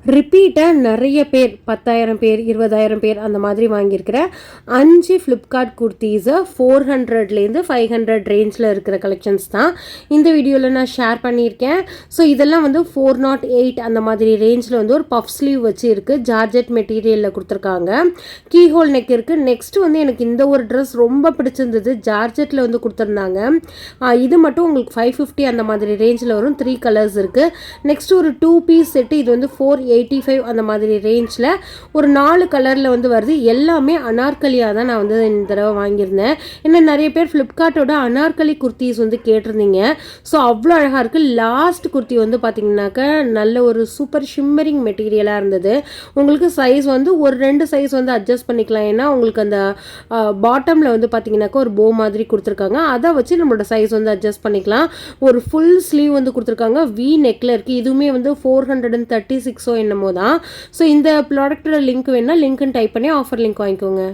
ரிப்பீட்டாக நிறைய பேர் 10,000 பேர் 20,000 பேர் அந்த மாதிரி வாங்கியிருக்கிற 5 ஃப்ளிப்கார்ட் குர்த்தீஸை 400லேருந்து 500 ரேஞ்சில் இருக்கிற கலெக்ஷன்ஸ் தான் இந்த வீடியோவில் நான் ஷேர் பண்ணியிருக்கேன். ஸோ இதெல்லாம் வந்து 408 அந்த மாதிரி ரேஞ்சில் வந்து ஒரு பஃப் ஸ்லீவ் வச்சு இருக்குது. ஜார்ஜெட் மெட்டீரியலில் கொடுத்துருக்காங்க. கீ ஹோல் நெக் இருக்குது. நெக்ஸ்ட் வந்து எனக்கு இந்த ஒரு ட்ரெஸ் ரொம்ப பிடிச்சிருந்தது. ஜார்ஜெட்டில் வந்து கொடுத்துருந்தாங்க. இது மட்டும் உங்களுக்கு 550 அந்த மாதிரி ரேஞ்சில் வரும். 3 கலர்ஸ் இருக்குது. நெக்ஸ்ட் ஒரு 2 பீஸ் செட்டு. இது வந்து 485 அந்த மாதிரி ரேஞ்சில் ஒரு 4 கலரில் வந்து வருது. எல்லாமே அனார்கலியாக தான் நான் வந்து இந்த தடவை வாங்கியிருந்தேன். ஏன்னா நிறைய பேர் ஃப்ளிப்கார்ட்டோட அனார்கலி குர்த்திஸ் வந்து கேட்டிருந்தீங்க. ஸோ அவ்வளோ அழகாக இருக்குது. லாஸ்ட் குர்த்தி வந்து பார்த்திங்கனாக்கா நல்ல ஒரு சூப்பர் ஷிம்மரிங் மெட்டீரியலாக இருந்தது. உங்களுக்கு சைஸ் வந்து ஒரு 2 சைஸ் வந்து அட்ஜஸ்ட் பண்ணிக்கலாம். ஏன்னா உங்களுக்கு அந்த பாட்டமில் வந்து பார்த்திங்கனாக்கா ஒரு போ மாதிரி கொடுத்துருக்காங்க. அதை வச்சு நம்மளோட சைஸ் வந்து அட்ஜஸ்ட் பண்ணிக்கலாம். ஒரு ஃபுல் ஸ்லீவ் வந்து கொடுத்துருக்காங்க. வி நெக்கில் இருக்குது. இதுவுமே வந்து 436 என்னமோ தான். ஸோ இந்த ப்ராடக்டோட லிங்க் வேணால் லிங்க்னு டைப் பண்ணி ஆஃபர் லிங்க் வாங்கிக்கோங்க.